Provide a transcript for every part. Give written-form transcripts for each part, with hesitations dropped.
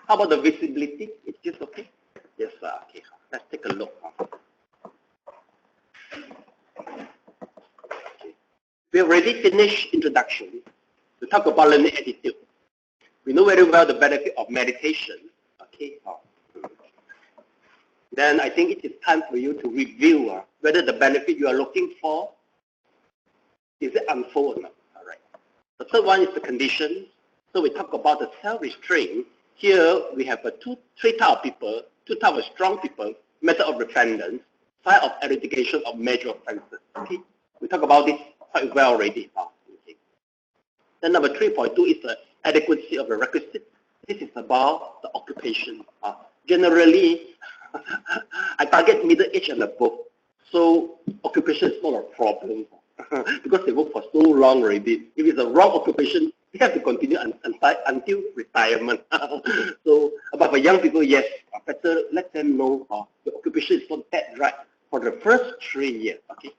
How about the visibility? Is this okay? Yes, okay. Let's take a look. Okay. We already finished introduction. We talk about learning attitude. We know very well the benefit of meditation. Okay. Then I think it is time for you to review whether the benefit you are looking for is it unfold or not. All right. The third one is the conditions. So we talk about the self-restraint. Here we have three types of people, two types of strong people, method of repentance, side of eradication of major offenses. Okay. We talk about this quite well already. Okay. Then number 3.2 is the adequacy of the requisite. This is about the occupation. Generally, I target middle age and above. So occupation is not a problem because they work for so long already. If it's a wrong occupation, they have to continue until retirement. So, but for young people, yes, better let them know the occupation is not that right for the first 3 years. Okay.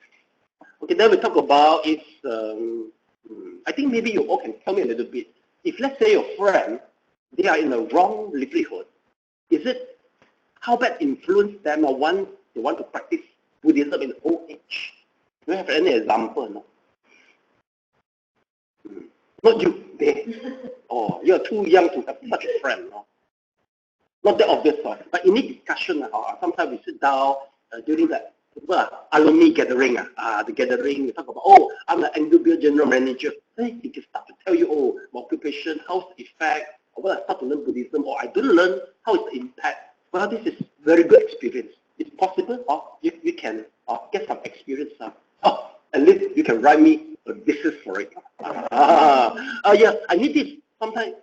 Okay. Then we talk about is I think maybe you all can tell me a little bit. If let's say your friend, they are in a wrong livelihood, is it how bad influence them or once they want to practice Buddhism in old age? Do you have any example? No? Not you. Oh, you're too young to have such a friend. No? Not that obvious. But in this discussion, sometimes we sit down during the alumni gathering. The gathering, we talk about, oh, I'm the NWB general manager. Then he can start to tell you, oh, my occupation, how's the effect? Or when I start to learn Buddhism, or I don't learn, how is the impact? Well, this is very good experience. It's possible, you can get some experience. At least you can write me a thesis for it. Yeah, I need this. Sometimes,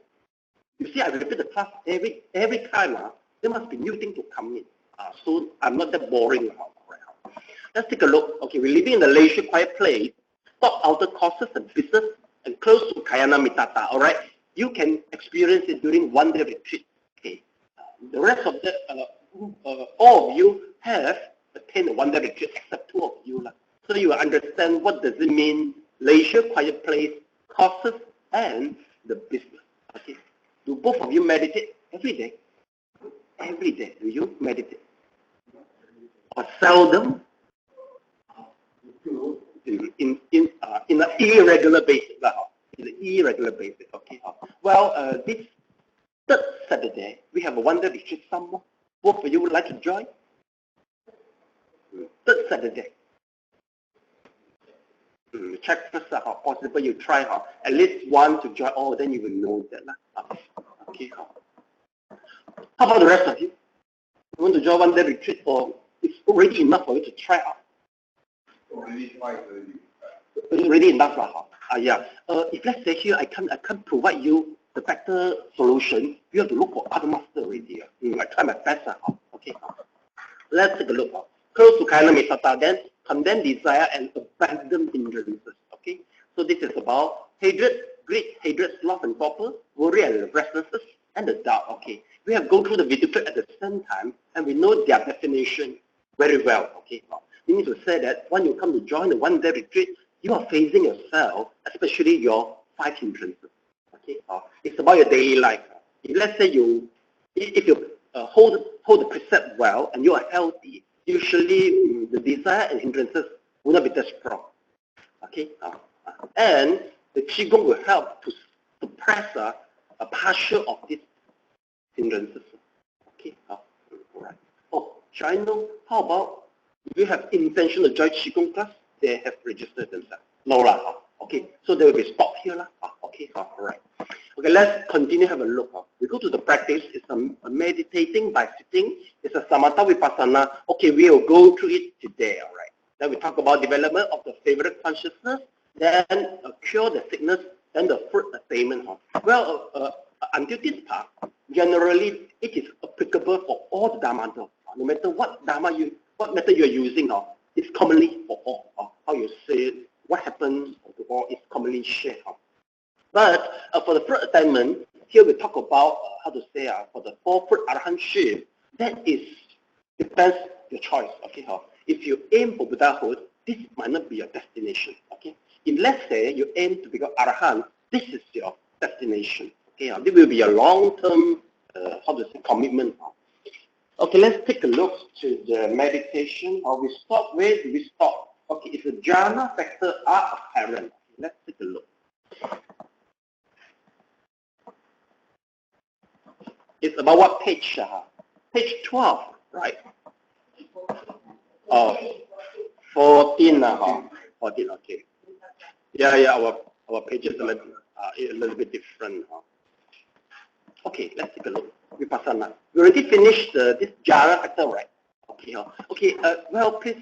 you see, I repeat the class every time. There must be new things to come in. So I'm not that boring. Let's take a look. Okay, we're living in a leisure quiet place. Stop outer courses and business and close to Kayana Mitata. All right, you can experience it during one-day retreat. Okay, the rest of the all of you have attained a one-day retreat except two of you. So you understand what does it mean, leisure, quiet place, courses, and the business. Okay. Do both of you meditate every day? Every day, do you meditate? Or seldom? In an irregular basis. In an irregular basis. Okay. Well, this third Saturday, we have a one-day retreat somewhere. Both of you would like to join? Third Saturday. Check first how possible you try at least one to join. Oh, then you will know that. Okay. How about the rest of you? You want to join one day retreat, or it's already enough for you to try out? Already enough, yeah. If let's say here I can't provide you the better solution, you have to look for other master already. I try my best. Okay. Let's take a look. Close to Kayana Mitata, then condemn desire and abandon hindrances. Okay, so this is about hatred, greed, hatred, sloth and torpor, worry and restlessness, and the doubt. Okay, we have gone through the video clip at the same time, and we know their definition very well. Okay, we need to say that when you come to join the one-day retreat, you are facing yourself, especially your 5 hindrances. Okay, it's about your daily life. If let's say if you hold the precept well and you are healthy, usually the desire and hindrances will not be that strong. Okay, and the Qigong will help to suppress a partial of these hindrances. Okay, all right. Oh, should I know? How about if you have intention to join Qigong class? They have registered themselves. No lah. Okay, so they will be stopped here lah. Okay, all right. Okay, let's continue have a look. We go to the practice. It's a meditating by sitting. It's a samatha vipassana. Okay, we will go through it today. All right. Then we talk about development of the favorite consciousness. Then cure the sickness. Then the fruit attainment. Well, until this part, generally it is applicable for all the dharma. No matter what dharma what method you are using, it's commonly for all. How you say it, what happens to all is commonly shared. But for the fruit attainment, here we talk about how to say for the 4 fruit arahantship. That is depends your choice. Okay, if you aim for Buddhahood, this might not be your destination. Okay, if let's say you aim to become arahant, this is your destination. Okay, this will be a long-term how to say, commitment. Okay, let's take a look to the meditation. We stop, where do we stop? Okay, if the jhana factor are apparent, let's take a look. It's about what page? Page 12, right? Oh, 14, 14, okay. Yeah, our page is a little bit different. Okay, let's take a look. Vipassana. We already finished this jhana factor, right? Okay. Well, please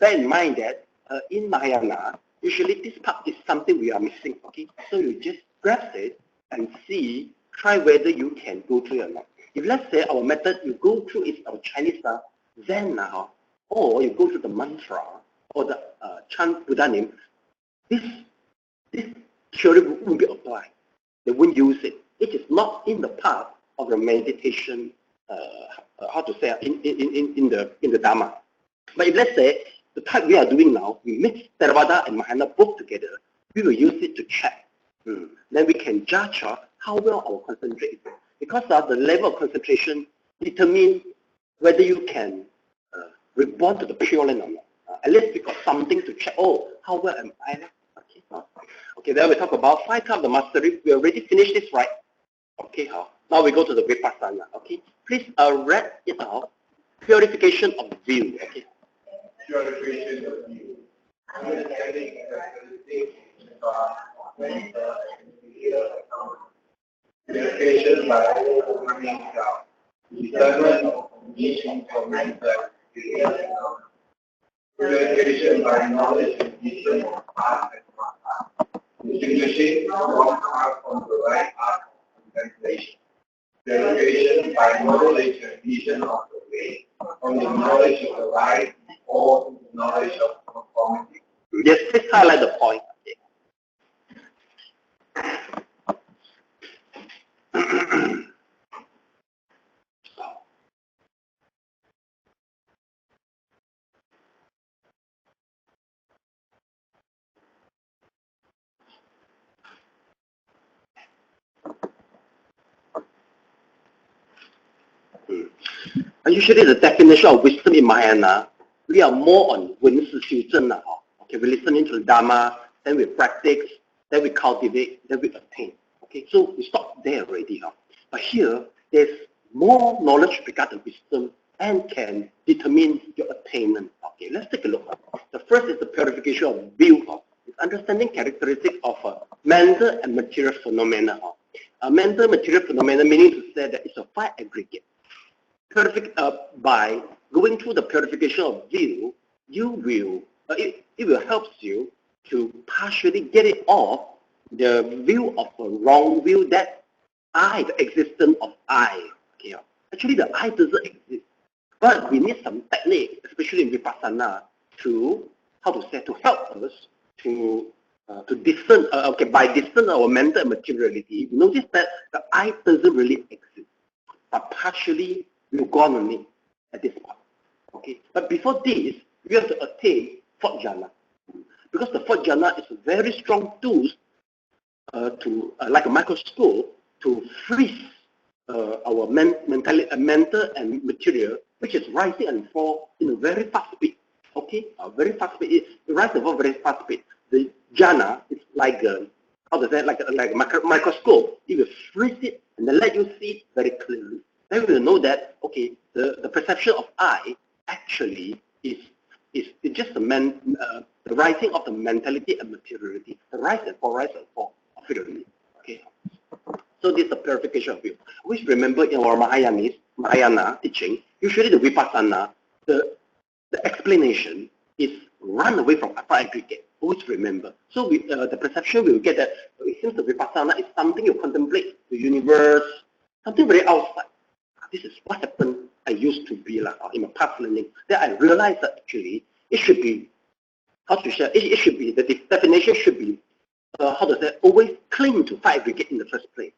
bear in mind that in Mahayana, usually this part is something we are missing. Okay, so you just grasp it and see, try whether you can go through or not. If let's say our method you go through is our Chinese Zen or you go through the mantra or the chant Buddha name, this theory won't be applied. They won't use it. It is not in the path of the meditation, how to say, in the Dharma. But if let's say the type we are doing now, we mix Theravada and Mahayana both together, we will use it to check. Then we can judge how well our concentration is. Because the level of concentration determines whether you can respond to the Pure Land or not. At least we got something to check. Oh, how well am I? Okay, then we talk about 5 types of mastery. We already finished this, right? Okay, now we go to the Vipassana. Okay, please read it out. Purification of view. Okay. Purification of view. Understanding characteristics purification by overcoming doubt. Discernment of conditions for mental purification by knowledge and vision of path and path. Distinguishing wrong path from the right path of contemplation. Purification by knowledge and vision of the way, from the knowledge of the right or the knowledge of conformity. Yes, please highlight the point. Usually the definition of wisdom in Mahayana, we are more on 闻思修正. Okay, we listen into the Dharma, then we practice, then we cultivate, then we attain. Okay, so we stop there already. But here, there's more knowledge regarding wisdom and can determine your attainment. Okay, let's take a look. The first is the purification of view. It's understanding characteristics of mental and material phenomena. Mental material phenomena meaning to say that it's a 5 aggregate. By going through the purification of view, you will it will help you to partially get it off the view of a wrong view that I, the existence of I. Okay, actually the I doesn't exist, but we need some technique, especially in Vipassana, to to help us to discern. By discern our mental and materiality, notice that the I doesn't really exist, but partially we've gone on it at this point. Okay, but before this, we have to attain 4th jhana, because the 4th jhana is a very strong tool to like a microscope to freeze our mental and material, which is rising and fall in a very fast speed. Okay, a very fast speed. It rises and falls very fast speed. The jhana is like like a microscope. It will freeze it and then let you see it very clearly. Then we will know that, okay, the perception of I actually is just the rising of the mentality and materiality, the rise and fall of it. Okay, so this is the purification of view. Which remember in our Mahayana teaching, usually the Vipassana, the explanation is run away from upper aggregate. Always remember. So the perception we will get that it seems the Vipassana is something you contemplate the universe, something very outside. This is what happened I used to be in my past learning. Then I realized that actually it should be, it should be, the definition should be, always cling to 5 aggregate in the first place.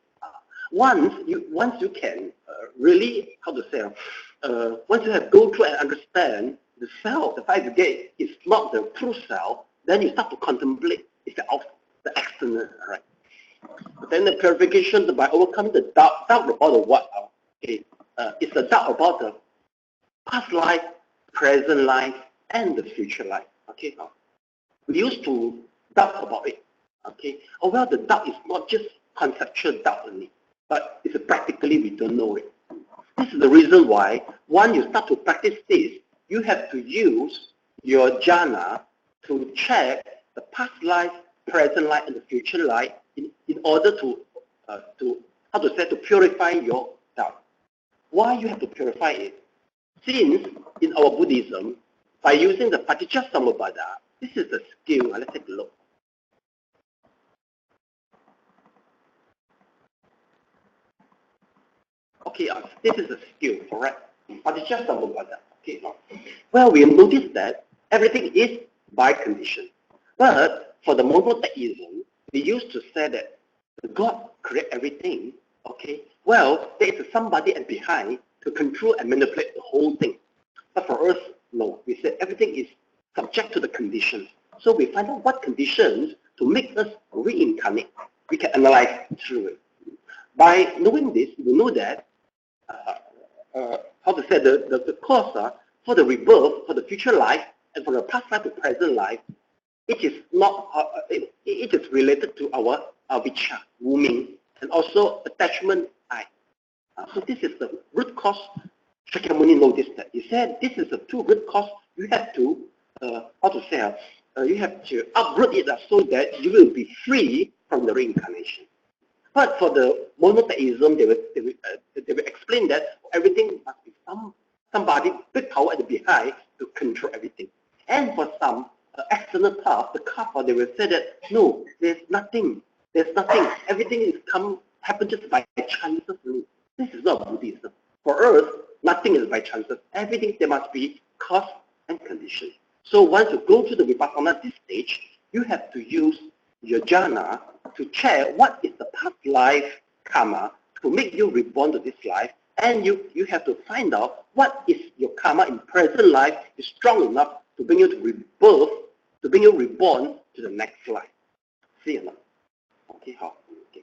Once you can really, once you have go through and understand the self, the 5 aggregate is not the true self, then you start to contemplate it's the external, right? Then the purification by overcoming the doubt about the what? Okay, it's the doubt about the past life, present life, and the future life. Okay, we used to doubt about it. Okay, well, the doubt is not just conceptual doubt only, but it's practically we don't know it. This is the reason why when you start to practice this, you have to use your jhana to check the past life, present life, and the future life in order to purify your doubt. Why you have to purify it? Since in our Buddhism, by using the Paticcasamuppada, this is the skill. Let's take a look. Okay, this is a skill, correct? Paticcasamuppada. Okay, well, we notice that everything is by condition. But for the monotheism, we used to say that God created everything. Okay, well, there is somebody behind to control and manipulate the whole thing. But for us, no. We say everything is subject to the conditions. So we find out what conditions to make us reincarnate. We can analyze through it. By knowing this, we know that the cause for the rebirth, for the future life, and for the past life to present life, it is not. It is related to our avijja, wooming, and also attachment I. So this is the root cause. Shakyamuni noticed that. He said this is the two root cause. You have to you have to uproot it so that you will be free from the reincarnation. But for the monotheism, they will explain that everything must be somebody big power at the behind to control everything. And for some external path, the kapha, they will say that no, there's nothing. Everything is happen just by chances. This is not Buddhism. For us, nothing is by chances. Everything there must be cause and condition. So once you go to the vipassana this stage, you have to use your jhana to check what is the past life karma to make you reborn to this life, and you have to find out what is your karma in present life is strong enough to bring you to rebirth, to bring you reborn to the next life. See or not? Okay, how? Okay.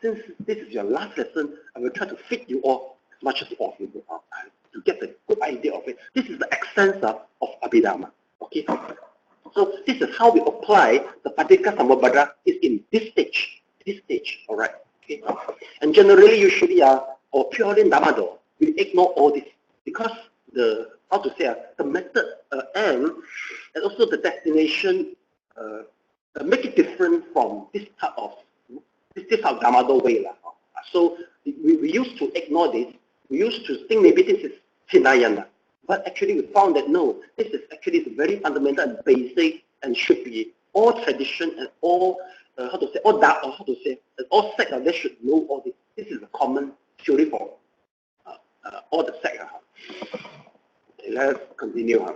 Since this is your last lesson, I will try to fit you all as much as possible to get the good idea of it. This is the essence of Abhidhamma. Okay. So this is how we apply the Paticcasamuppada is in this stage. All right. Okay. And generally, usually, or purely Dhammado, we ignore all this because the method and also the destination make it different from this type of Dhammado way. So we used to ignore this. We used to think maybe this is Hinayana. But actually we found that no, this is actually very fundamental and basic and should be all tradition and all, all sects they should know all this. This is a common theory for all the sects. Okay, let's continue.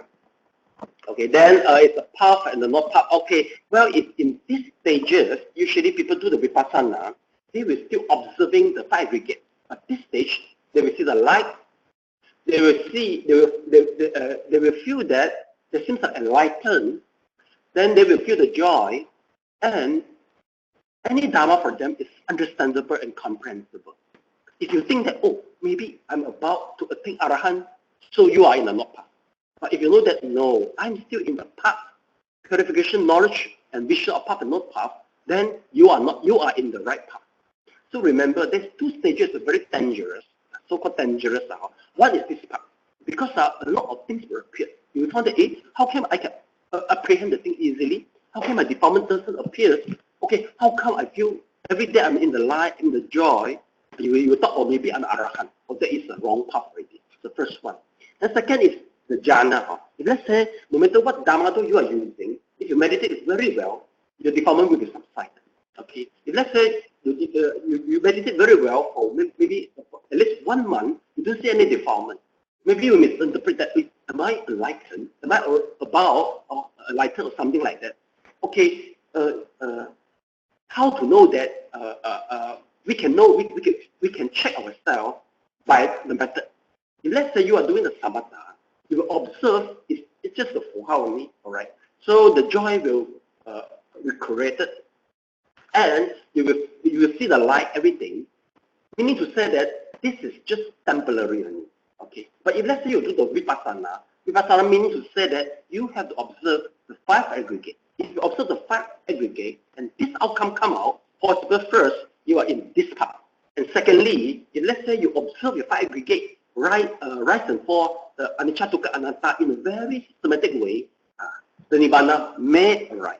Okay, then it's a path and the not path. Okay, well, in these stages, usually people do the vipassana, they will still observing the 5 aggregates. At this stage, they will see the light. They will feel that they seem to enlighten. Then they will feel the joy, and any dharma for them is understandable and comprehensible. If you think that, oh, maybe I'm about to attain arahant, so you are in the not path. But if you know that no, I'm still in the path, purification, knowledge, and vision of path and not path, then you are not. You are in the right path. So remember, there's 2 stages that are very dangerous, so-called dangerous. One is this part, because a lot of things will appear. You find that, how come I can apprehend the thing easily? How come my defilement doesn't appear? Okay, how come I feel every day I'm in the light, in the joy? You thought, oh, maybe I'm arahant. Oh, that is the wrong path already. The first one. And second is the jhana. If let's say, no matter what dhammado you are using, if you meditate very well, your defilement will be subsided. Okay. If let's say you meditate very well for maybe at least 1 month, you don't see any defilement. Maybe you misinterpret that. Am I enlightened? Am I about or enlightened or something like that? Okay. How to know that? We can know. We can check ourselves by the method. If let's say you are doing the samatha, you will observe it's just the fuha only. All right. So the joy will be created. and you will see the light, everything. Meaning to say that this is just temporary only. Okay. But if let's say you do the vipassana meaning to say that you have to observe the 5 aggregate. If you observe the 5 aggregate and this outcome come out, possible first, you are in this path. And secondly, if let's say you observe your 5 aggregate, rise and fall, the anicca, dukkha, anatta in a very systematic way, the nibbana may arise.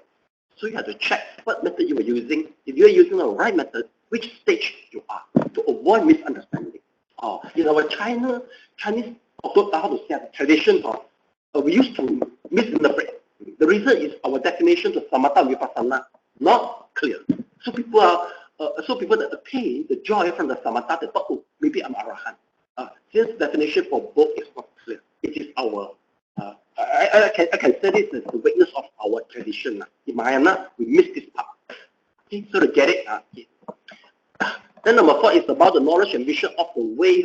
So you have to check what method you are using. If you are using the right method, which stage you are, to avoid misunderstanding. In our Chinese tradition, we used to misinterpret. The reason is our definition to samatha vipassana not clear. So people that attain the joy from the samatha, they thought, oh, maybe I'm arahant. Since definition for both is not clear, it is our I can say this as the weakness of our tradition. In Mahayana, we miss this part. Okay, so to get it. Then number 4 is about the knowledge and vision of the way.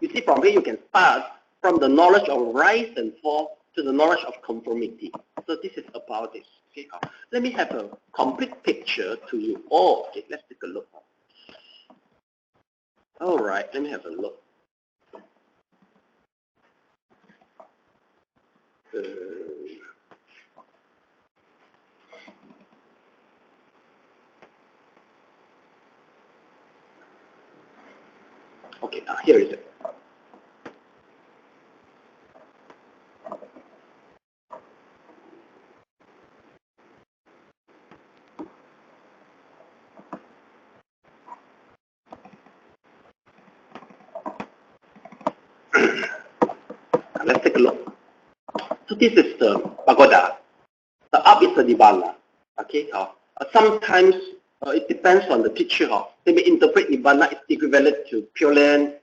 You see, from here you can start from the knowledge of rise and fall to the knowledge of conformity. So this is about this. Okay, let me have a complete picture to you all. Okay, let's take a look. All right, let me have a look. Okay, here is it. Let's take a look. So this is the pagoda. The up is the nibbana. Okay. Sometimes it depends on the teacher. They may interpret nibbana is equivalent to pure land.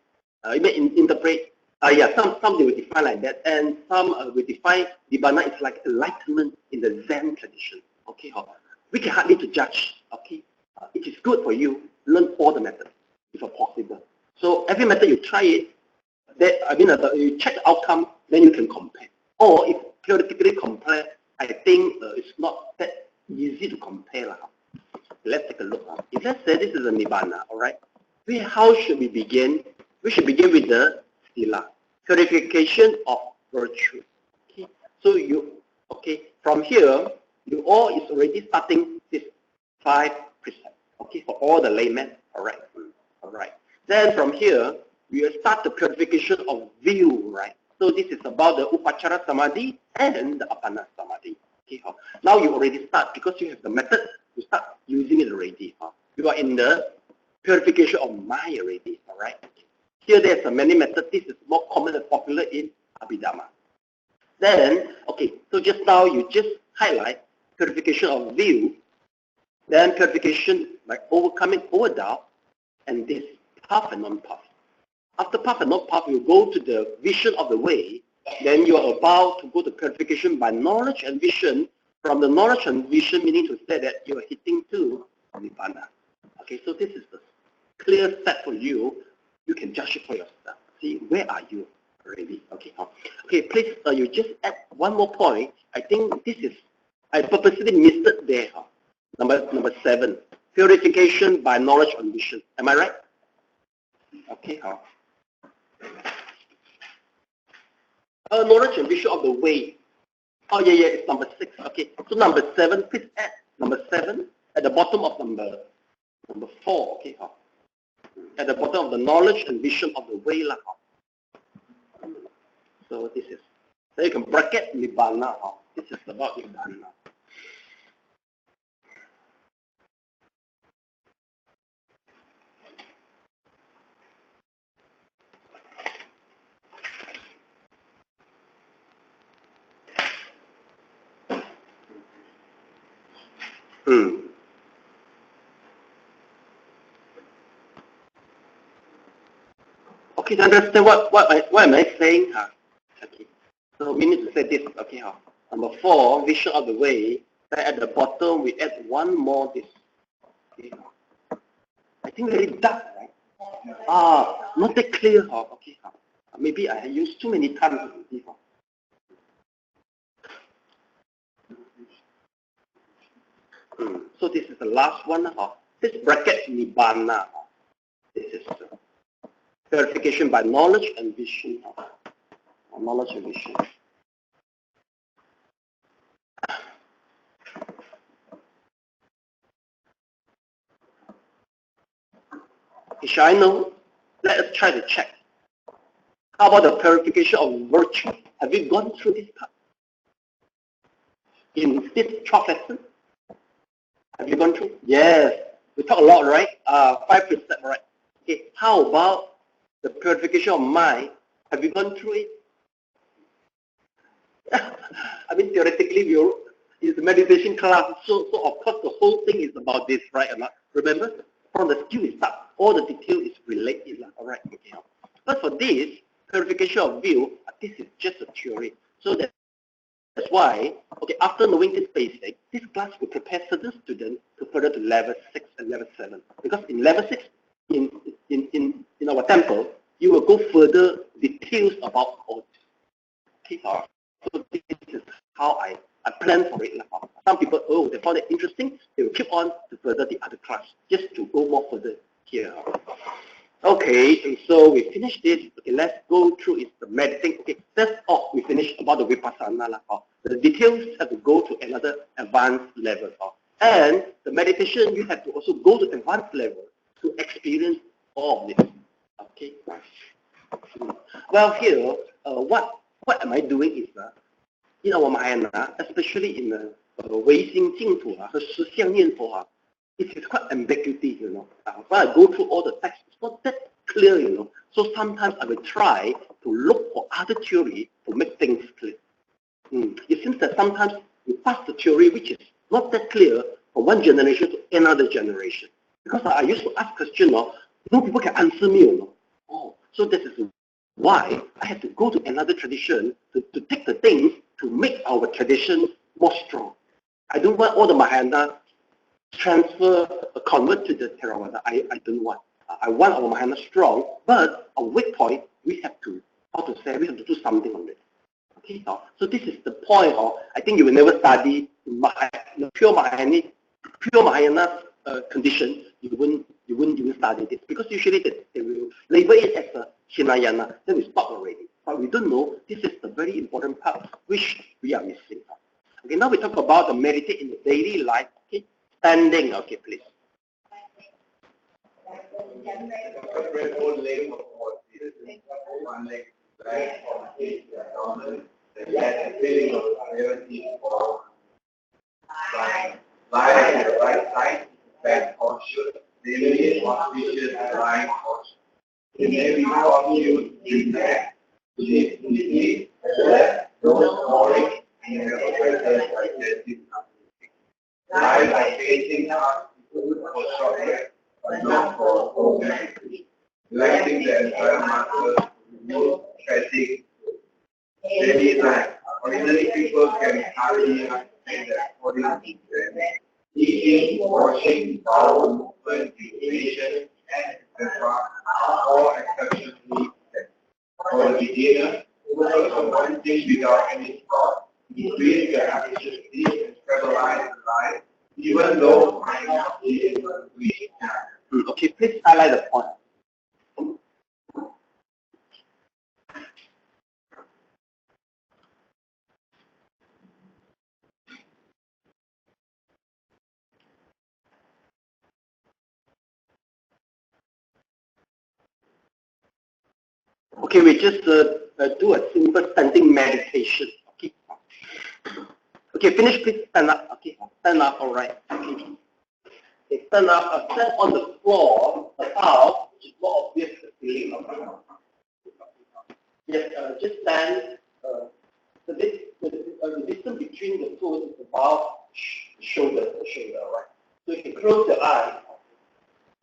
It may interpret. Some they will define like that, and some will define nibbana is like enlightenment in the Zen tradition. Okay. We can hardly to judge. Okay. It is good for you learn all the methods if possible. So every method you try it. You check the outcome, then you can compare. Or if theoretically compare, I think it's not that easy to compare. Let's take a look. If let's say this is a nibbana, all right? How should we begin? We should begin with the sila, purification of virtue. Okay. So from here, you all is already starting this 5 precepts. Okay, for all the laymen. All right. All right. Then from here, we will start the purification of view, right? So this is about the upachara samadhi and the apana samadhi. Okay, now you already start because you have the method. You start using it already. You are in the purification of mind already. All right. Here there's many methods. This is more common and popular in Abhidhamma. Then so just now you just highlight purification of view, then purification by overcoming overdoubt, and this path and non-path. After path and not path, you go to the vision of the way. Then you are about to go to purification by knowledge and vision. From the knowledge and vision, meaning to say that you are hitting to nibbana. Okay, so this is the clear step for you. You can judge it for yourself. See, where are you already? Okay, please, you just add one more point. I think this is, I purposely missed it there. Number 7, purification by knowledge and vision. Am I right? Okay, knowledge and vision of the way. It's number 6. Okay, so number 7, please add number 7 at the bottom of number 4. Okay, at the bottom of the knowledge and vision of the way. So this is, so you can bracket nibbana. This is about nibbana. Okay, to understand what am I saying? Okay, so we need to say this. Okay, number 4, vision of the way. Then at the bottom we add one more this. Okay. I think very dark, right? Not that clear. Okay, maybe I used too many times. So this is the last one. This bracket nibbana. This is purification by knowledge and vision. Knowledge and vision. Shall I know? Let us try to check. How about the purification of virtue? Have you gone through this part? In this 12th lesson? Have you gone through? Yes. We talk a lot, right? 5 precepts, right? Okay. How about the purification of mind? Have you gone through it? I mean, theoretically, it's a meditation class, so of course the whole thing is about this, right? Remember, from the skill is start, all the detail is related, all right? Okay. But for this purification of view, this is just a theory. So that's why, okay, after knowing this basic, this class will prepare certain students to further to level 6 and level 7. Because in level 6, in our temple, you will go further details about all this. Okay, so this is how I plan for it. Some people, they found it interesting, they will keep on to further the other class, just to go more further here. Okay, and so we finished this. Okay, let's go through is the meditating. Okay, that's all. We finished about the vipassana. The details have to go to another advanced level. And the meditation, you have to also go to advanced level to experience all of this. Okay. Well, here, what am I doing is in our mind, especially in the 唯心净土和实相念佛 it is quite ambiguity, you know. When I go through all the text, it's not that clear, you know. So sometimes I will try to look for other theory to make things clear. It seems that sometimes we pass the theory which is not that clear from one generation to another generation. Because I used to ask questions, no people can answer me, you know. So this is why I have to go to another tradition to take the things to make our tradition more strong. I don't want all the Mahayana transfer, convert to the Theravada. I don't want. I want our Mahayana strong, but our weak point, we have to, we have to do something on it. Okay, so this is the point. I think you will never study pure Mahayana condition. You wouldn't study this because usually they will label it as a Hinayana. Then we stop already. But we don't know this is the very important part which we are missing. Okay, now we talk about the meditate in the daily life. Okay, standing. Okay, please. Lie at the right side, back posture, daily auspicious lying posture. It may be confused in back, lift to the knee, left, don't snoring, and have a presence digestive activity. Lie by facing up for short rest, but not for full meditation. Relaxing the entire muscles, remove stretching. Daily life. Ordinary people can hardly understand that according to them. Eating, washing, bowel movement, urination, and etc. are all exceptionally set. For the beginner, focus on one thing without any thought, increase their efficiency and stabilize the life, even though might not be able to reach that. Okay, please highlight the point. Okay, we just do a simple standing meditation. Okay. Okay, finish. Please stand up. Okay, stand up. All right. Okay, stand up. Stand on the floor. The house is more obvious the feeling of. Yes, just stand. The distance between the toes is about shoulder to shoulder. All right. So you can close your eyes.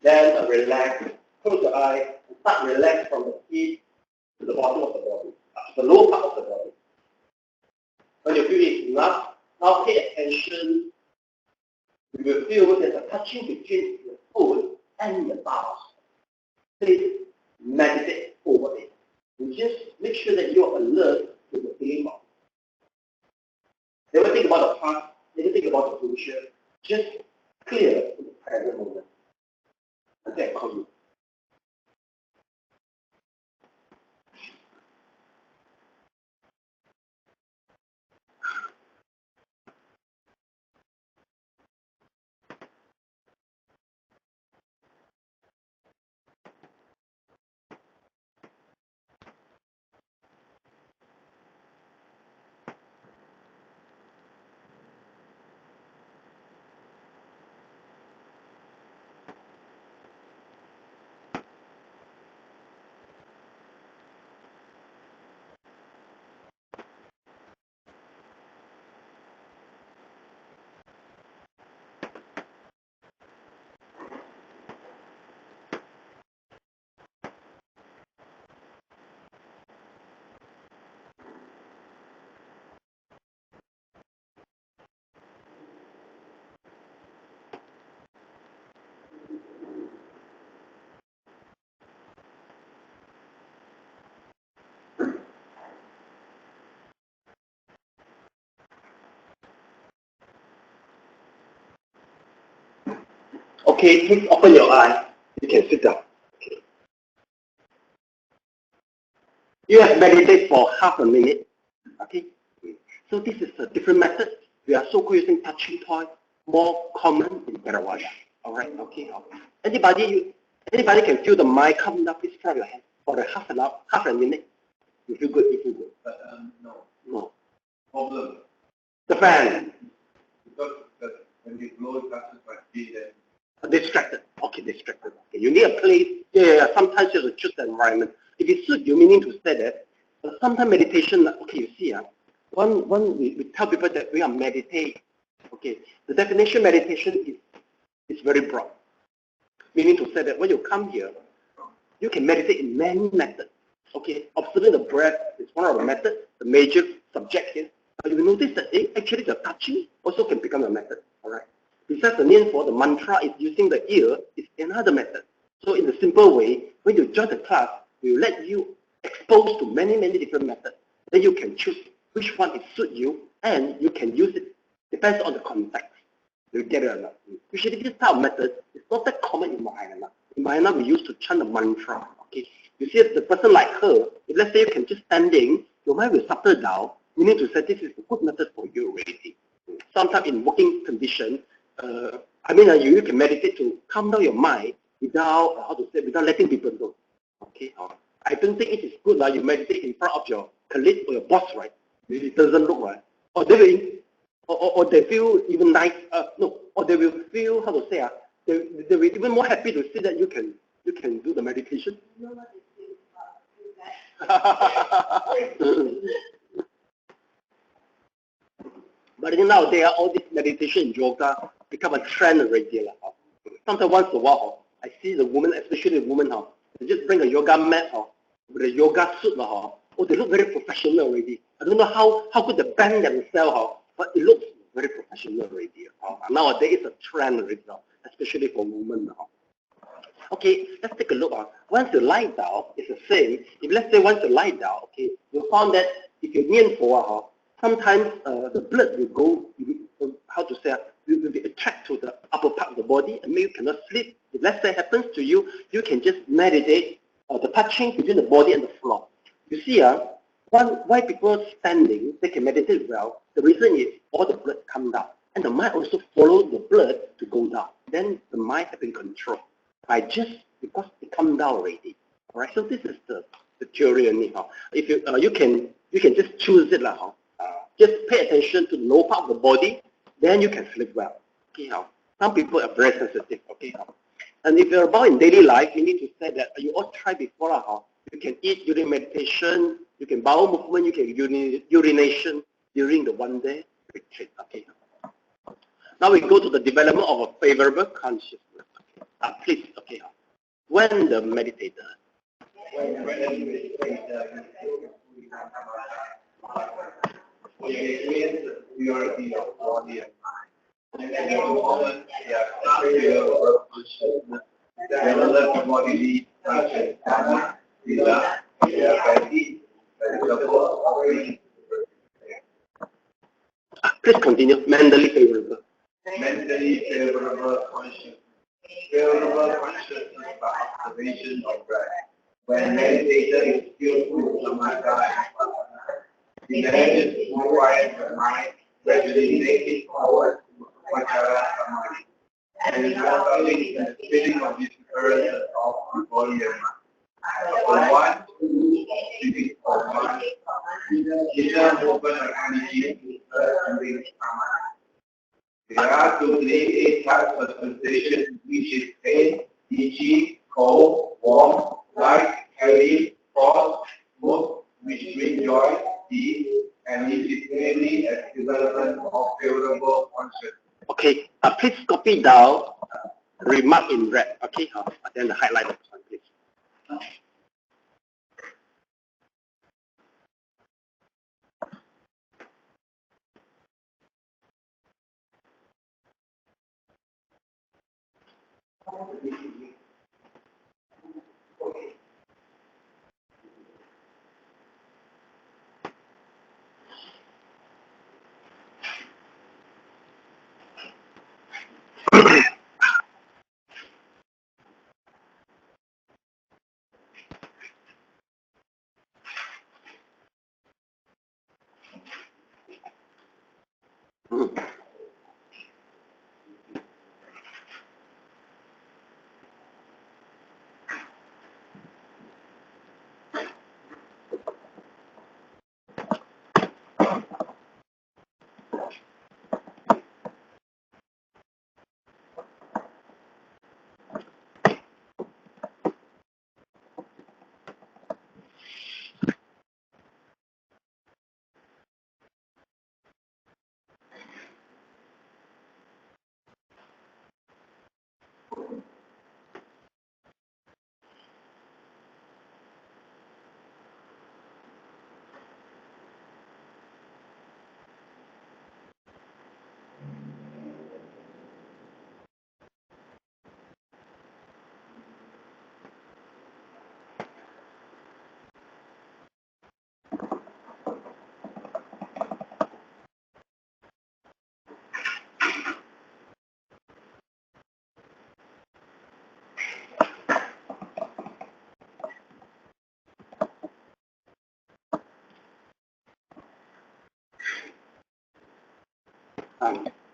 Then relax. Close your eyes and start relax from the feet to the bottom of the body, the lower part of the body. When you feel it's enough, now pay attention. You will feel there's a touching between the foot and the bowels. Please meditate over it. You just make sure that you are alert to the feeling of. Never think about the past, never think about the future. just clear in the present moment. And then call you. Okay, please open your eyes. You can sit down. Okay. You have meditated for half a minute. Okay. So this is a different method. We are so using touching toy, more common in Theravada. All right. Okay. Anybody can feel the mind coming up? Please try your hand for a half a minute. You feel good. You feel good. No. Problem. The fan. Because when you blow it passes my feet and distracted. Okay, distracted. Okay. You need a place. Yeah, sometimes you have to choose the environment. If it suits you, meaning to say that. Sometimes meditation, okay, you see, we tell people that we are meditating. Okay, the definition of meditation is very broad. Meaning to say that when you come here, you can meditate in many methods. Okay, observing the breath is one of the methods, the major subject here. But you will notice that actually the touching also can become a method. All right. Besides the name for the mantra is using the ear is another method. So in the simple way, when you join the class, we will let you expose to many different methods. Then you can choose which one it suits you, and you can use it. Depends on the context. You get it or not? Usually this type of method is not that common in Mahayana. In Mahayana, we used to chant the mantra. Okay, you see the person like her. If let's say you can just standing, your mind will settle down. You need to say this is a good method for you already. Sometimes in working condition. You can meditate to calm down your mind without without letting people know. Okay, I don't think it is good that you meditate in front of your colleague or your boss, right? It doesn't look right. Or they will, or they feel even nice. Or they will feel they will even more happy to see that you can do the meditation. But nowadays, all this meditation and yoga become a trend already. Sometimes once in a while, I see the woman, especially the women, they just bring a yoga mat with a yoga suit. They look very professional already. I don't know how good they bend themselves, but it looks very professional already. Nowadays, it's a trend already, especially for women. Okay, let's take a look. Once you lie down, it's the same. If let's say once you lie down, okay, you found that if you kneel for sometimes the blood will go, will be attracted to the upper part of the body and maybe you cannot sleep. If let's say happens to you, you can just meditate the touching between the body and the floor. You see, why people standing, they can meditate well, the reason is all the blood come down. And the mind also follows the blood to go down. Then the mind has been controlled because it come down already. All right, so this is the theory anyhow. If you can just choose it just pay attention to the lower part of the body, then you can sleep well. Okay, some people are very sensitive. Okay, and if you're about in daily life, you need to say that you all try before. You can eat during meditation, you can bowel movement, you can urination during the one day retreat. Okay. Now we go to the development of a favorable consciousness. Please. Okay. When the meditator. we experience the purity of body and mind. And at every moment, we are clear of consciousness. Develop the body, such as karma, lila, bhakti, vegetable, offering. Please continue. Mentally favorable. Mentally fundamentally favorable consciousness. Favorable consciousness by observation of breath. When meditation is skillful, samatha and vipassana, the meditation quiets the mind, gradually taking forward to upachara samadhi, and resulting in the feeling of disappearance of the body and mind. After 1, 2, 3, or 1, inner movement of energy is during samadhi. There are totally 8 types of sensation, which is pain, itchy, cold, warm, light, heavy, false, smooth, which bring joy, peace, and it is mainly as development of favorable consciousness. Okay, please copy down remark in red. Okay, then the highlight of one, please.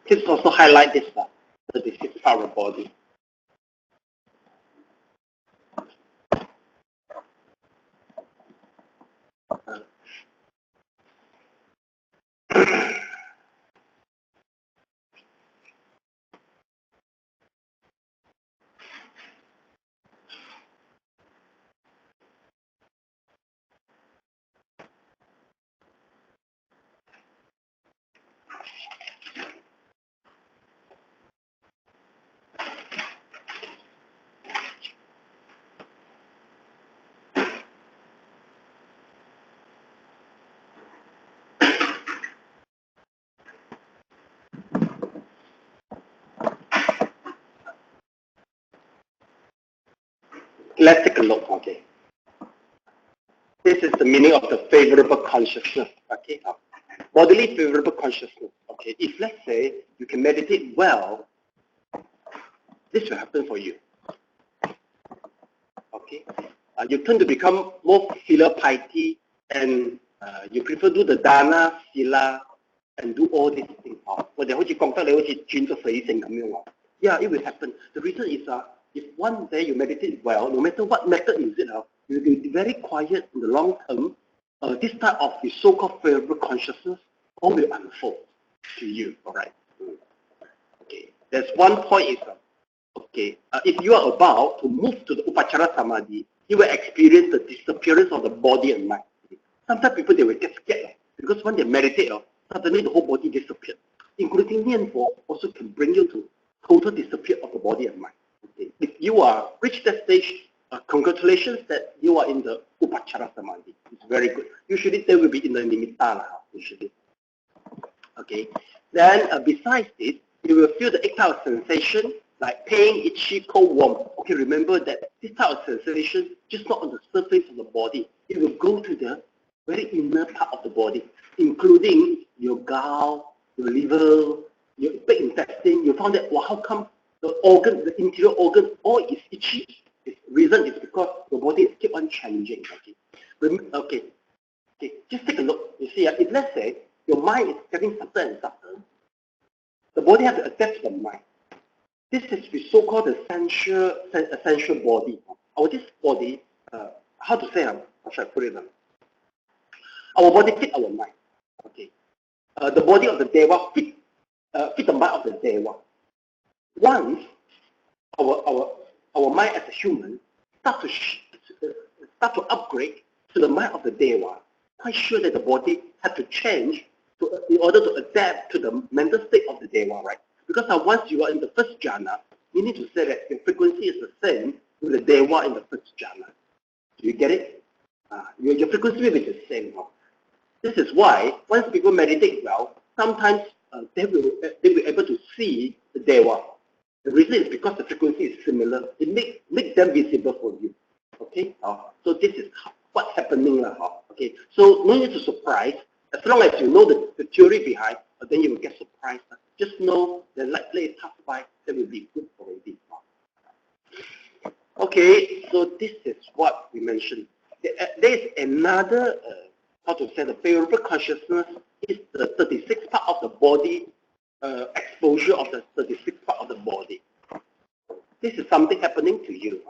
Please also highlight this part, the disease power body. Let's take a look, okay. This is the meaning of the favorable consciousness, okay. Bodily favorable consciousness, okay. If let's say you can meditate well, this will happen for you, okay. You tend to become more filial piety, and you prefer do the dana, sila, and do all these things. Yeah, it will happen. The reason is if one day you meditate well, no matter what method is it, you will be very quiet in the long term. This type of the so-called favorable consciousness all will unfold to you. All right. Okay. There's one point is okay. If you are about to move to the upachara samadhi, you will experience the disappearance of the body and mind. Sometimes people they will get scared because when they meditate, suddenly the whole body disappears. Including nianpo also can bring you to total disappear of the body and mind. Okay. If you are reached that stage, congratulations that you are in the upachara samadhi. It's very good. Usually they will be in the nimitta usually. Okay. Then besides this, you will feel the type of sensation like pain, itchy, cold, warm. Okay, remember that this type of sensation just not on the surface of the body. It will go to the very inner part of the body, including your gall, your liver, your big intestine, you found that, well, how come the organ, the interior organ, all is itchy? The reason is because your body is keep on changing. Okay, just take a look. You see, if let's say your mind is getting subtle and subtle, the body has to adapt to the mind. This is the so-called essential body. This body, how to say? How should I put it? Our body fit our mind. Okay, the body of the Deva fit the mind of the Deva. Once our mind as a human start to upgrade to the mind of the Deva, quite sure that the body has to change in order to adapt to the mental state of the Deva, right? Because once you are in the first jhana, you need to say that your frequency is the same with the Deva in the first jhana. Do you get it? Your frequency will be the same. This is why once people meditate well, sometimes they will be able to see the Deva. The reason is because the frequency is similar. It makes them visible for you. Okay? So this is what's happening. Okay? So no need to surprise. As long as you know the theory behind, then you will get surprised. Just know that let it pass by, that will be good already. Okay, so this is what we mentioned. There is another, how to say, the favorable consciousness is the 36th part of the body, exposure of the 36th part of the body. This is something happening to you.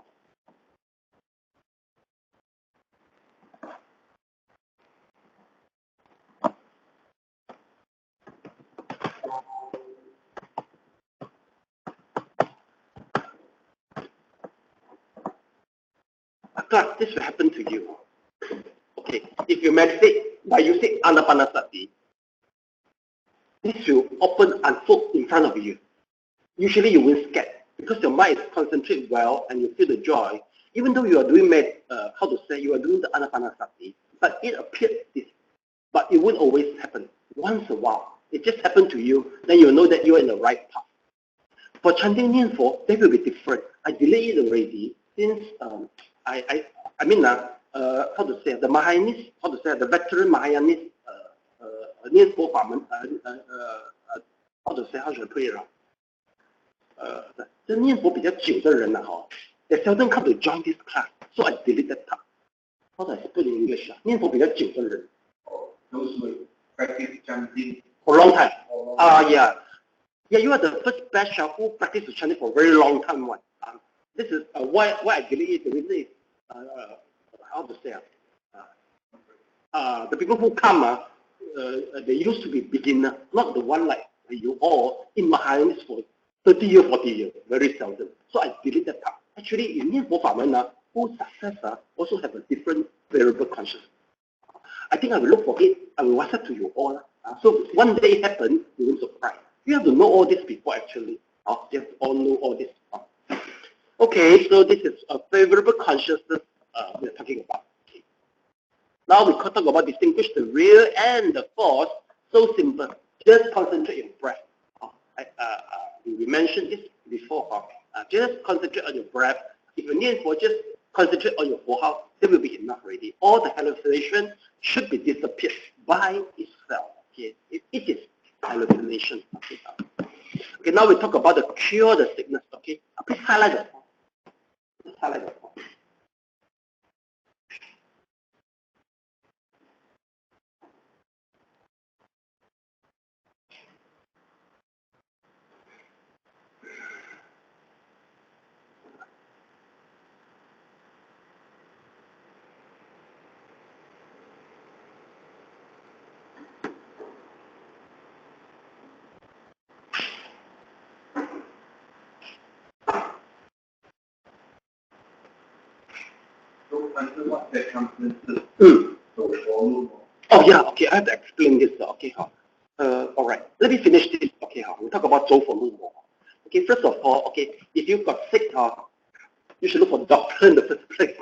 This will happen to you. Okay, if you meditate by using anapanasati, this will open, unfold in front of you. Usually you will scared because your mind is concentrated well and you feel the joy. Even though you are doing you are doing the anapanasati, but it appears this, but it won't always happen. Once a while, it just happened to you, then you know that you are in the right path. For chanting Nianfo, that will be different. I delayed it already since how to say, the Mahayanist, the veteran Mahayanist Nianfo Faman, how should I put it around? The Nianfo 比较久的人they seldom come to join this class, so I deleted that. How do I put it in English? Nianfo 比较久的人. Those who practice chanting for a long time. Yeah, you are the first batch who practice chanting for a very long time. This is why I believe the reason is how to say the people who come they used to be beginner, not the one like you all in Mahayanist for 30 years, 40 years, very seldom. So I deleted that part. Actually, in Nianfo Faman, who success also have a different variable consciousness. I think I will look for it. I will WhatsApp to you all. So one day it happened, you will surprise. You have to know all this before actually. You have to all know all this. Okay, so this is a favorable consciousness we're talking about. Okay. Now we talk about distinguish the real and the false. So simple. Just concentrate your breath. We mentioned this before. Just concentrate on your breath. If you need for just concentrate on your forehead, that will be enough already. All the hallucination should be disappeared by itself. Okay, it is hallucination. Okay, now we talk about the cure the sickness. Okay, please highlight the point. Please highlight the point. Oh yeah, okay, I have to explain this. Okay, all right. Let me finish this. Okay, we'll talk about Zhou for a little more. Okay, first of all, okay, if you got sick, you should look for a doctor in the first place.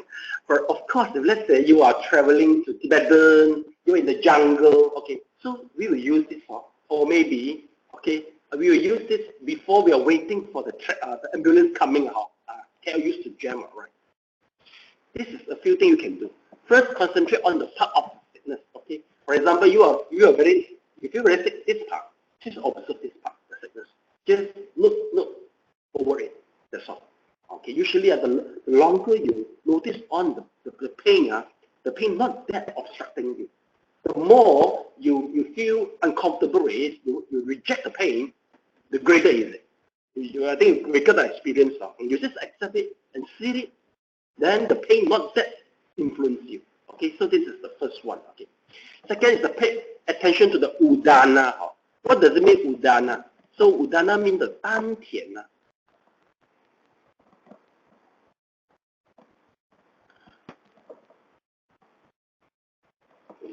For of course, if let's say you are traveling to Tibetan, you're in the jungle. Okay, so we will use this, or maybe, okay, we will use this before we are waiting for the ambulance coming out. Can use to jam, right? This is a few things you can do. First, concentrate on the part of the sickness. Okay. For example, you are very, if you're very sick, this part, just observe this part, the sickness. Just look over it. That's all. Okay. Usually, the longer you notice on the pain, the pain not that obstructing you. The more you feel uncomfortable with it, you reject the pain, the greater is it. I think we got the experience of. You just accept it and see it, then the pain not that influence you. Okay, so this is the first one. Okay. Second is to pay attention to the udana. What does it mean, udana? So udana means the 丹田.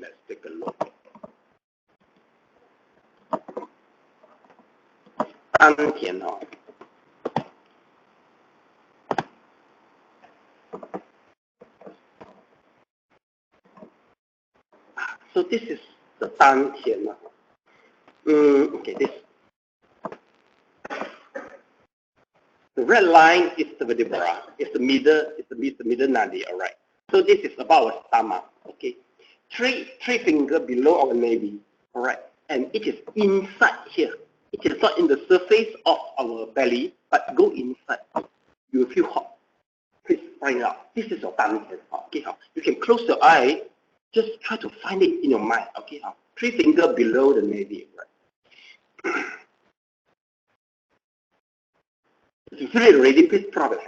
Let's take a look. 丹田 So this is the 丹田 Okay, this. The red line is the vertebra. It's the middle nadi. All right. So this is about our stomach. Okay. Three finger below our navel. All right. And it is inside here. It is not in the surface of our belly, but go inside. You will feel hot. Please find out. This is your 丹田. Okay. You can close your eye. Just try to find it in your mind. Okay. 3 finger below the navel. Right. If you feel it already, please drop it.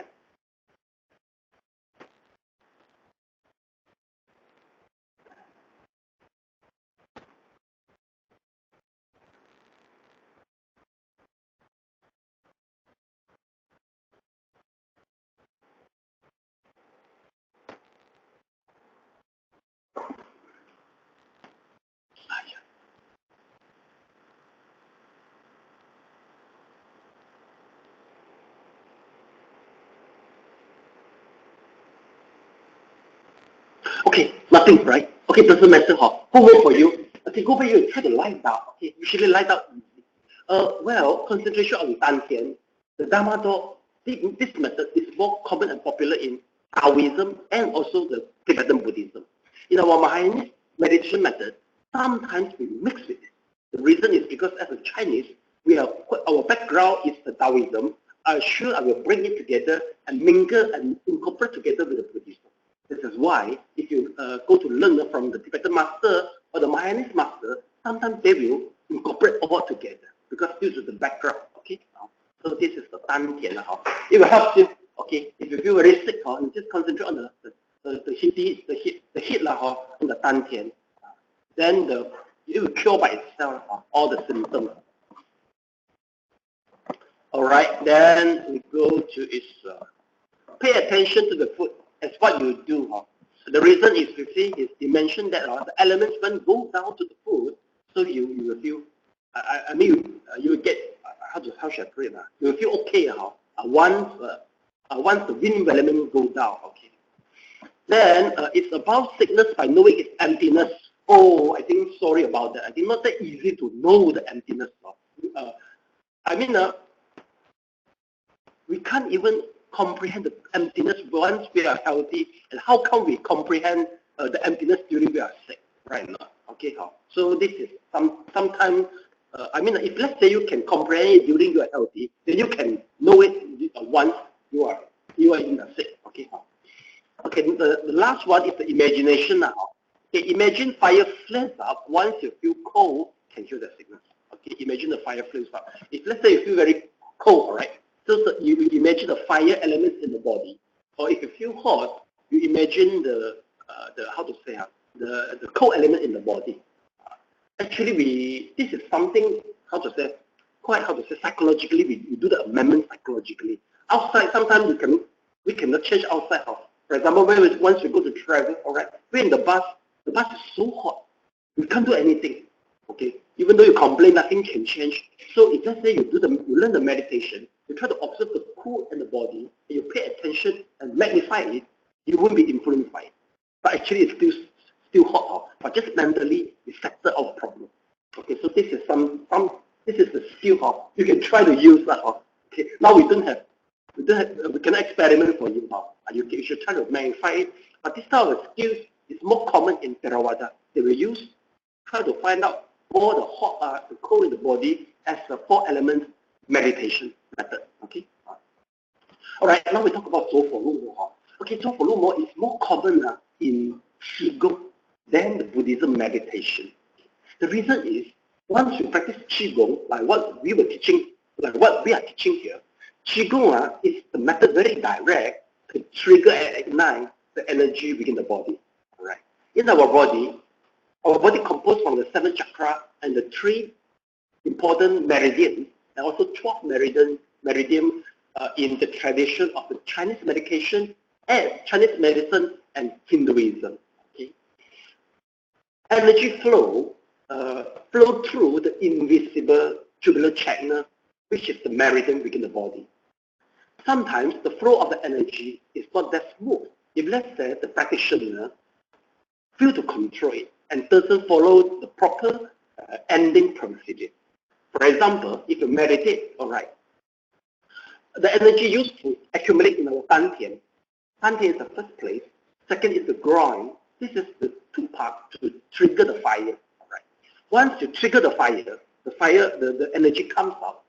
Okay, nothing, right? Okay, doesn't matter how. Who work for you? Okay, go for you. Try to lie down. Okay, usually lie down. Well, concentration on Dantian, the Dharma door. This method is more common and popular in Taoism and also the Tibetan Buddhism. In our Mahayanist meditation method, sometimes we mix with it. The reason is because as a Chinese, our background is the Taoism. I'm sure I will bring it together and mingle and incorporate together with the Buddhism. This is why if you go to learn from the Tibetan master or the Mahayanist master, sometimes they will incorporate all together because this is the background. Okay, so this is the 丹田. It will help you. Okay, if you feel very sick, you just concentrate on the heat on the 丹田. Then it will cure by itself all the symptoms. All right, then we go to its pay attention to the foot. As what you do. The reason is, you see, is he mentioned that the elements when go down to the foot, so you will feel, I mean, you will get, how should I put it? You will feel okay once the wind element goes down. Okay. Then it's about sickness by knowing its emptiness. Oh, I think sorry about that. I think not that easy to know the emptiness. I mean, we can't even comprehend the emptiness once we are healthy, and how can we comprehend the emptiness during we are sick, right now? Okay, so this is sometimes. I mean, if let's say you can comprehend it during you are healthy, then you can know it once you are in the sick. Okay, okay. The last one is the imagination now. Okay, imagine fire flares up once you feel cold, can heal the sickness. Okay, imagine the fire flares up. If let's say you feel very cold, all right. So you imagine the fire elements in the body, or if you feel hot, you imagine the cold element in the body. Actually, this is something psychologically we do the amendment psychologically. Outside, sometimes we cannot change outside. For example, once we go to travel, all right, we're in the bus is so hot, we can't do anything. Okay, even though you complain, nothing can change. So if let's say you learn the meditation, you try to observe the cool in the body, and you pay attention and magnify it, you won't be influenced by it. But actually, it's still hot, but just mentally, you settle our problem. Okay, so this is this is the skill you can try to use that. Okay, now we cannot experiment for you now. You should try to magnify it. But this type of skills is more common in Theravada. They will try to find out all the hot, the cold in the body as the 4 elements meditation method. Okay. All right. Now we talk about 走火入魔. Okay, 走火入魔 is more common in Qigong than the Buddhism meditation. The reason is once you practice Qigong, like what we are teaching here, Qigong is the method very direct to trigger and ignite the energy within the body. All right. In our body composed from the 7 chakra and the 3 important meridians, and also 12 meridians in the tradition of the Chinese medicine and Hinduism. Okay. Energy flow through the invisible tubular channel, which is the meridian within the body. Sometimes the flow of the energy is not that smooth. If let's say the practitioner fails to control it and doesn't follow the proper ending procedure. For example, if you meditate, all right, the energy used to accumulate in our Dantian. Dantian is the first place. Second is the groin. This is the 2 parts to trigger the fire. All right. Once you trigger the fire, the energy comes out.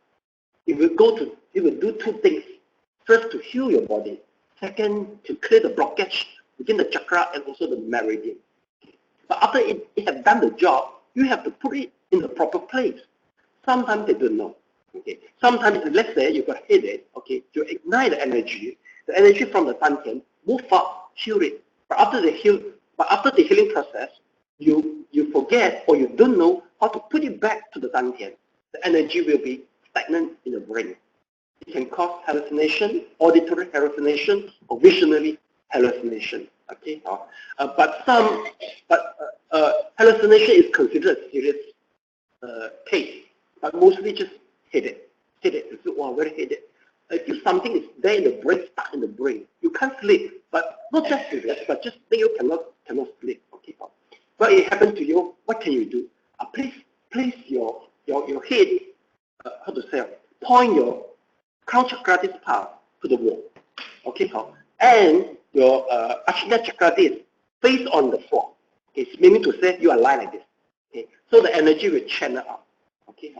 It will do 2 things. First, to heal your body. Second, to clear the blockage within the chakra and also the meridian. But after it has done the job, you have to put it in the proper place. Sometimes they don't know. Okay. Sometimes, let's say you got headache. Okay, to ignite the energy from the Dantian, move up, heal it. But after the healing process, you forget or you don't know how to put it back to the Dantian. The energy will be stagnant in the brain. It can cause hallucination, auditory hallucination, or visionary hallucination. Okay, but hallucination is considered a serious case, but mostly just headache. You feel, wow, very headache. If something is there in the brain, stuck in the brain, you can't sleep. But not just serious, but just think you cannot sleep. Okay, but it happened to you. What can you do? Place your head. How to say? Point your crown chakra this part to the wall. Okay, and your Ajna chakra this face on the floor. Okay, meaning to say you are lying like this. Okay, so the energy will channel out. Okay,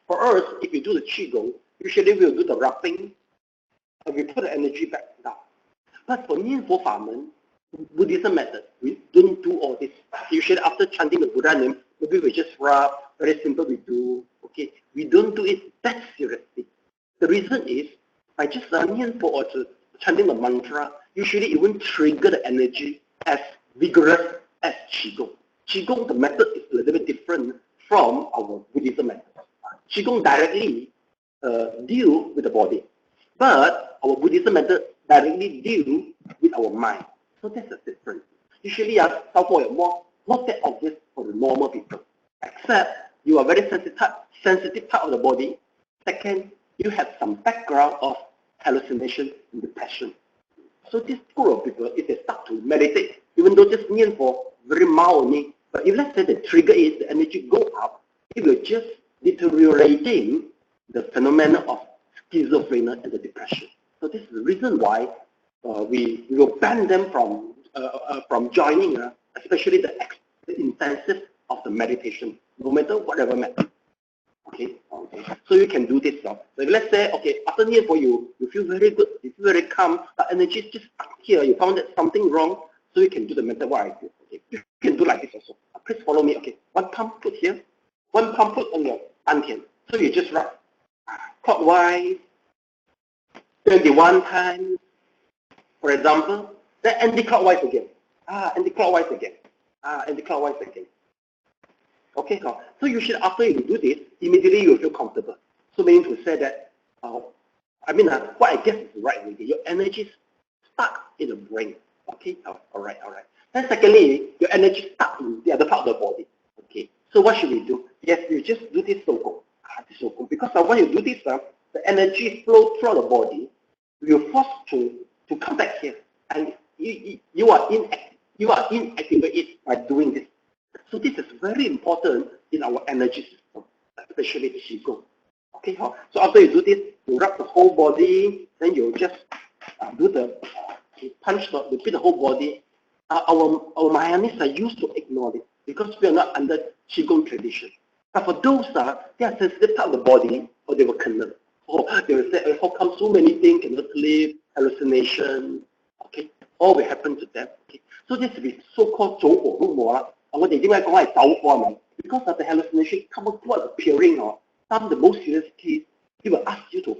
for us, if we do the Qigong, usually we'll do the rubbing, and we put the energy back down. But for Nianfo Famen, Buddhism method, we don't do all this. Usually after chanting the Buddha name, maybe we just rub, very simple we do. Okay, we don't do it that seriously. The reason is, by just Nianfo or chanting the mantra, usually it won't trigger the energy as vigorous as Qigong. Qigong, the method is a little bit different from our Buddhism method. Qigong directly deal with the body, but our Buddhism method directly deal with our mind. So that's the difference. Usually, not that obvious for the normal people, except you are very sensitive part of the body. Second, you have some background of hallucination and depression. So this group of people, if they start to meditate, even though just for very mild only, but if let's say they trigger it, the energy go up, it will just deteriorating the phenomenon of schizophrenia and the depression. So this is the reason why we will ban them from joining, especially the intensive of the meditation, no matter whatever method. Okay. So you can do this now. So let's say, okay, after Nianfo you feel very good, you feel very calm, but energy is just stuck here. You found that something wrong, so you can do the method what I do. Okay, you can do like this also. Please follow me. Okay, 1 palm put here, 1 palm put on your Dantian. So you just rub clockwise 21 times, for example. Then anti-clockwise again. Anti-clockwise again. Anti-clockwise again. Okay, so usually after you do this, immediately you feel comfortable. So meaning to say that, what I guess is right already. Your energy is stuck in the brain. Okay, all right. Then secondly, your energy is stuck in the other part of the body. Okay, so what should we do? Yes, you just do this Sogong. Because when you do this, the energy flow through the body. You're forced to come back here, and you are inactivated by doing this. So this is very important in our energy system, especially Qigong. Okay, so after you do this, you rub the whole body, then you just do the repeat the whole body. Our Mahayanis are used to ignore it because we are not under Qigong tradition. But for those they are sensitive part of the body, or they will connect. Or they will say, how come so many things cannot sleep, hallucination, okay? All will happen to them. Okay? So this is so-called 走火入魔啦。我哋點解講係走火係咪 ？Because of the hallucination come towards appearing some of the most serious case, he will ask you to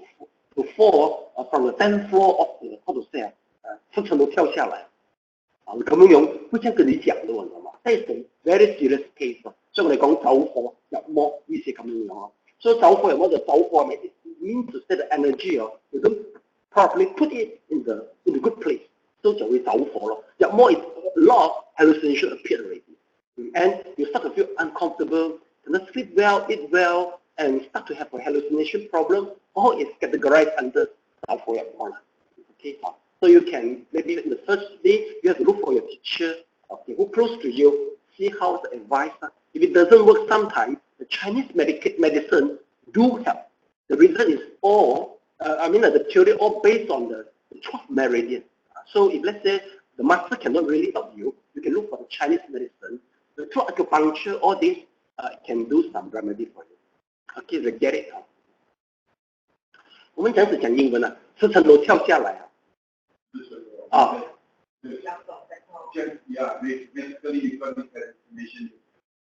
fall from the 10th floor of the how to say 10層樓跳下來。咁樣會這樣跟你講的，你知道嗎？這係 very serious case 所以我哋講走火入魔，意思咁樣所以走火入魔就走火咪 it means to say the energy you don't properly put it in the good place， so 就會走火咯。入魔 is a lot of hallucination appear already，and you start to feel uncomfortable, cannot sleep well, eat well, and start to have a hallucination problem. All is categorized under 走火入魔啦。Okay， so you can maybe in the first day you have to look for your teacher, who close to you, see how the advice. If it doesn't work, sometimes the Chinese medicine do help. The reason is all, the theory all based on the 12th meridian. So if let's say the master cannot really help you, you can look for the Chinese medicine. The through acupuncture, all this can do some remedy for you. Okay, so get it. 我们讲是讲英文10层楼跳下来Yeah, basically because of hallucination,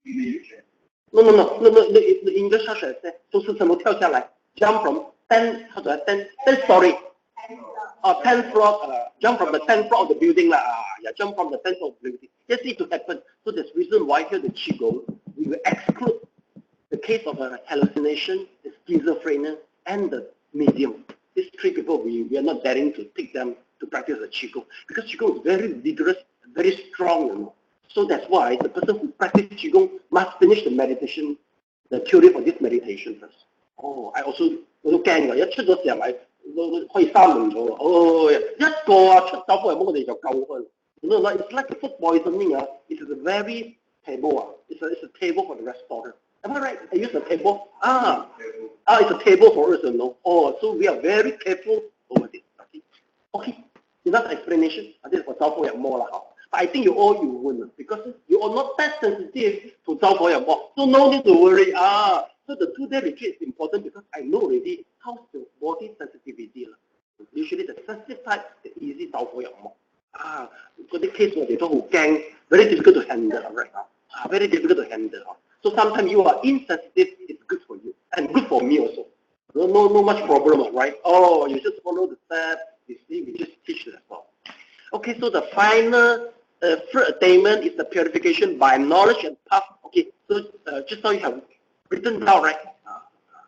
you can. No. The English says, so 10层楼跳下来 jump from 10 story. 10th floor, jump from the 10th floor of the building jump from the 10th floor of the building. That's it to happen. So there's reason why here the Qigong, we will exclude the case of hallucination, the schizophrenia, and the medium. These three people, we are not daring to take them to practice the Qigong, because Qigong is very vigorous, very strong, So that's why the person who practices Qigong must finish the meditation, the theory for this meditation first. I also 我都驚㗎，一出咗時候都可以閂門咗喎。一個出走火入魔，我哋就救佢。It's like a food poisoning. It is a very table. It's a table for the restaurant. Am I right? I use the table. It's a table for us, so we are very careful over this. Okay. Enough explanation. I think for 走火入魔啦。But I think you win because you are not that sensitive to 走火入魔, so no need to worry. So the 2-day retreat is important because I know already how the body sensitivity. Usually the sensitive type is easy 走火入魔。嗰啲 case 我哋都好驚 very difficult to handle, right? Very difficult to handle. So sometimes you are insensitive, it's good for you and good for me also. No much problem, right? You just follow the steps. You see, we just teach that all. Okay, so the final third attainment is the purification by knowledge and path. Okay, so just now you have written down, right?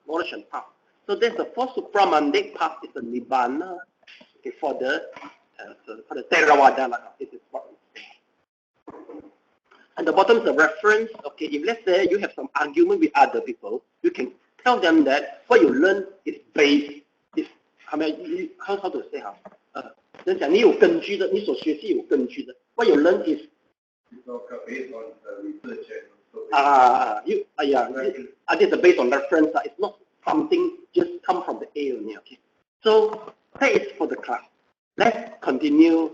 Knowledge and path. So there's the fourth supramandic path is the nibbana. Okay, for the Theravada. This is what we say. At the bottom is the reference. Okay, if let's say you have some argument with other people, you can tell them that what you learn is based. How to say 人讲你有根据的，你所学是有根据的。What you learn is based on the research. This is based on reference. It's not something just come from the air only. Okay. So that is for the class. Let's continue